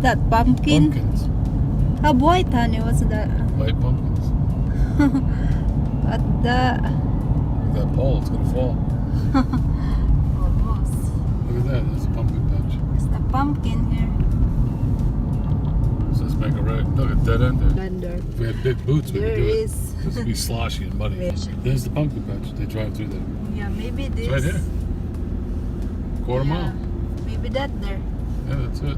that? Pumpkin? Pumpkins. How white, honey? What's that? White pumpkins. What the? That pole, it's gonna fall. Almost. Look at that, there's a pumpkin patch. It's the pumpkin here. So let's make a right. Look, a dead end there. Under. If we had big boots, we There could do is. it. This would be sloshy and muddy. There's the pumpkin patch. They drive through there. Yeah, maybe this. It's right here. Quarter mile. Maybe that there. Yeah, that's it.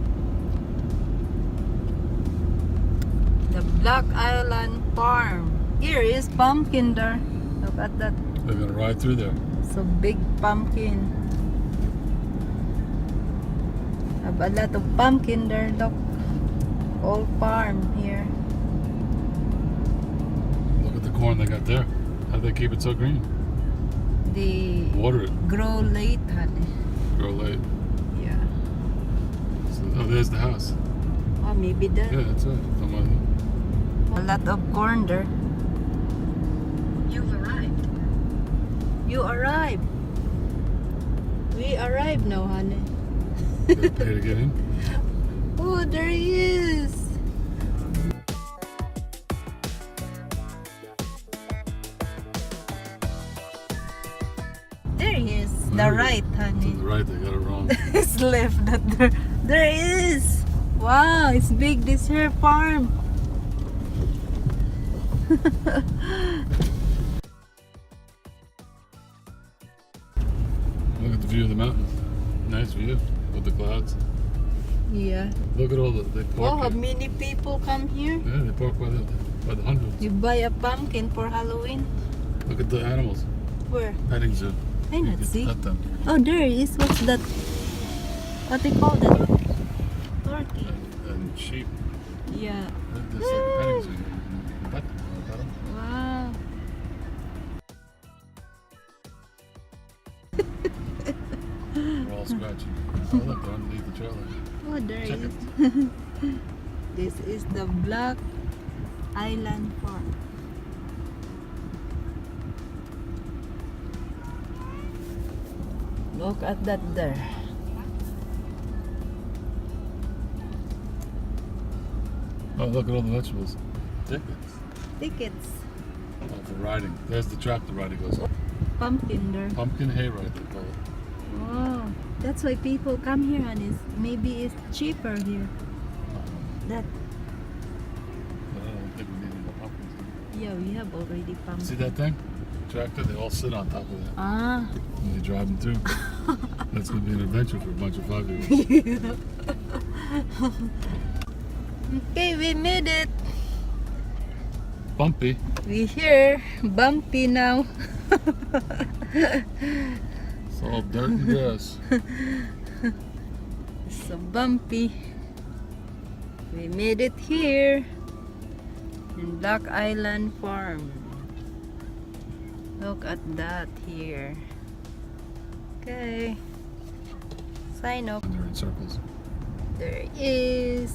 The Black Island Farm. Here is pumpkin there. Look at that. They're gonna ride through there. So big pumpkin. Have a lot of pumpkin there. Look. All farm here. Look at the corn they got there. How do they keep it so green? They Water it. grow late, honey. Grow late. Yeah. So, oh, there's the house. Oh, maybe that. Yeah, that's it. A lot of corn there. You arrived. You arrived. We arrived now, honey. They pay to get in. Oh, there he is. There he is. The right, To honey. the right, they got it wrong. It's left. That there. There he is. Wow, it's big, this here farm. Look at the view of the mountains. Nice view with the clouds. Yeah. Look at all the they Oh, park. how here. many people come here? Yeah, they park by the hundreds. You buy a pumpkin for Halloween? Look at the animals. Where? Petting zoo. I You not can see. pet them. Oh, there is. What's that? What they call that? Turkey. And sheep. Yeah. There's like a petting zoo. You can pet them. Pet them. Wow. They're all scratchy. Oh, look, they're underneath the trailer. Oh, there is. Chickens. This is the Black Island Farm. Look at that there. Oh, look at all the vegetables. Tickets. Tickets. Oh, for riding. There's the track the rider goes on. Pumpkin there. Pumpkin hayride, they call it. Wow. That's why people come here, and maybe it's cheaper here. That. But I don't think we need any more pumpkins. Yeah, we have already pumpkin. See that thing? Tractor, they all sit on top of that. Ah. And they drive them through. That's going to be an adventure for a bunch of 5-year-olds. Okay, we made it. Bumpy. We here. Bumpy now. It's all dirt and grass. So bumpy. We made it here in Black Island Farm. Look at that here. Okay. Sign up. They're in circles. There it is.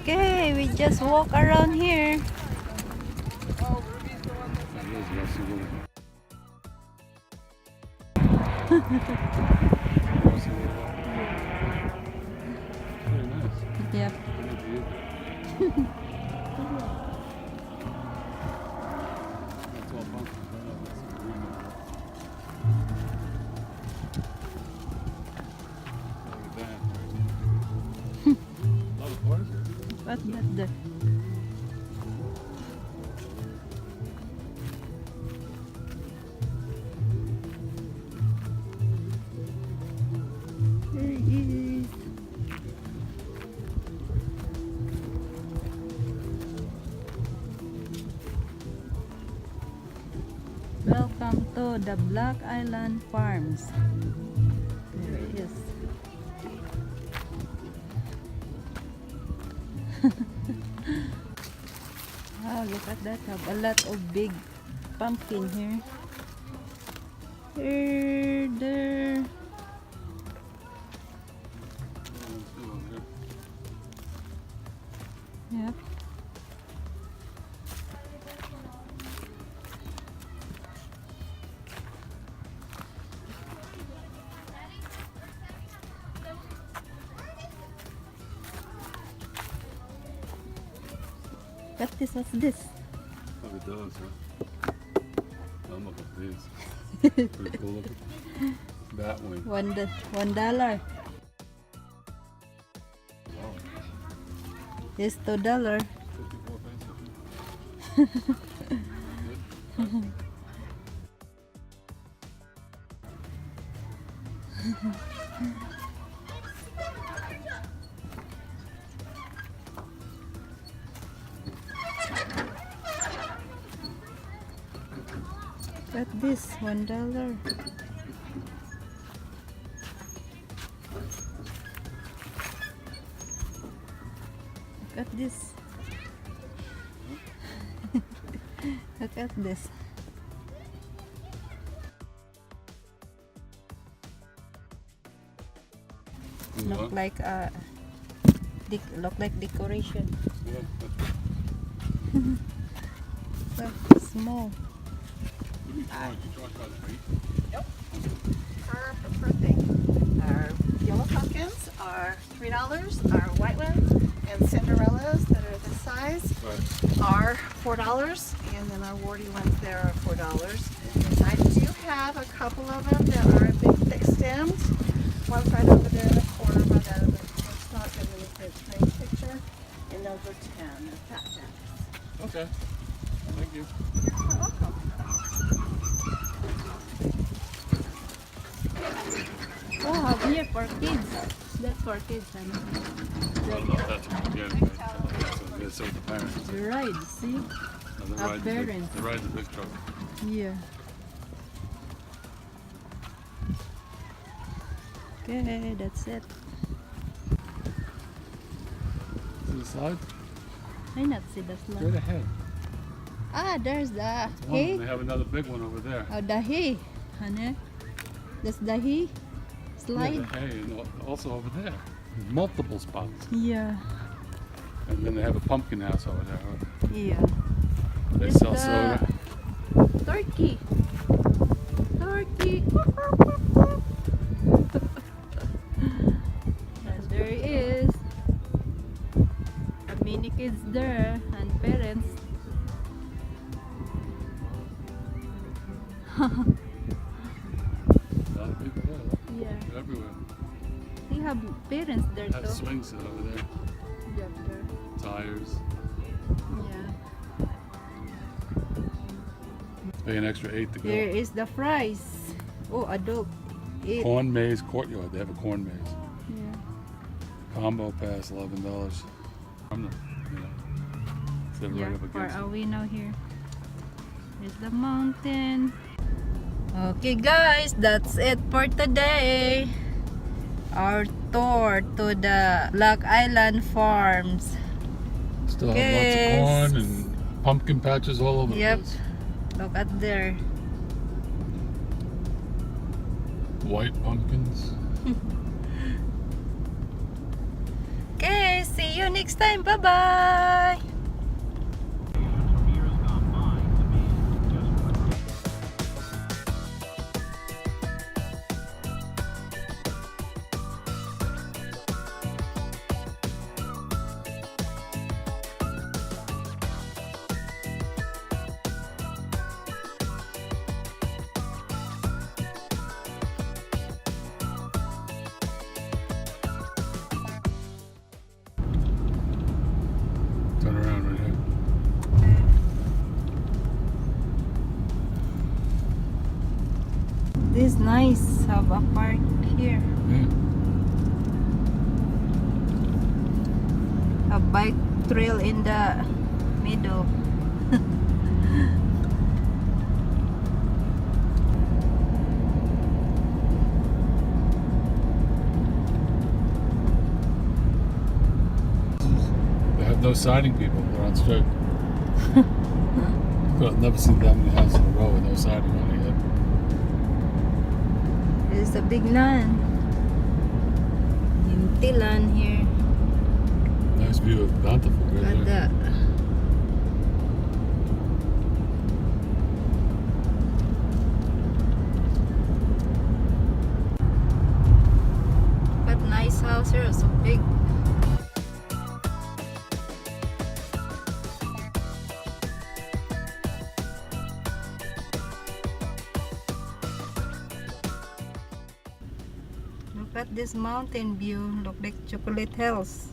Okay, we just walk around here. Yep. What's that there? There it is. Welcome to the Black Island Farms. There it is. Wow, look at that. Have a lot of big pumpkin here. Here, there. Yep. Look at this. What's this? Oh, it does, huh? Oh, look at this. Pretty cool looking. Bat wing. $1. Wow. It's $2. 54 pesos. Look at this. $1. Look at this. Look at this. Look like look like decoration. Yeah, So small. Our birthday. Our yellow pumpkins are $3. Our white ones and Cinderellas that are this size right. are $4. And then our warty ones there are $4. I do have a couple of them that are big thick stemmed. One's right over there in the corner by that other stock and then the train picture. And those are 10. They're fat jacks. Okay. Thank you. You're welcome. Oh, here for kids. That's for kids, honey. That's what it's so the parents. The ride, see? They Our ride the big- parents. They ride the big truck. Yeah. Okay, that's it. To the side? I not see the Straight slide. ahead. Ah, there's the One, hay. they have another big one over there. Oh, the hay, honey. That's the hay slide. Yeah, the hay, and also over there. There's multiple spots. Yeah. And then they have a pumpkin house over there. Right? Yeah. They It's sell the soda. Turkey. Turkey. And there he is. A mini kids there and parents. A lot of people there. Look. Yeah. They're everywhere. They have parents there Have too. swing set over there. Yeah, there. Tires. Yeah. Pay an extra $8 to go. Here is the fries. Oh, adult. Eat. Corn maze courtyard. They have a corn maze. Yeah. Combo pass $11. I'm not, sit Yeah, right up far against it. away now here. Here's the mountain. Okay guys, that's it for today. Our tour to the Black Island Farms. Still have Yes. lots of corn and pumpkin patches all over Yep. the place. Look at there. White pumpkins. Okay, see you next time. Bye-bye. Turn around right here. This nice. Have a park here. Yeah. A bike trail in the middle. They have no siding people. They're on straight. I've never seen that many houses in a row with no siding on it yet. It's a big land. Empty land here. Nice view of Bountiful right Look at there. that. But nice house here, so big. at this mountain view. Look like Chocolate Hills.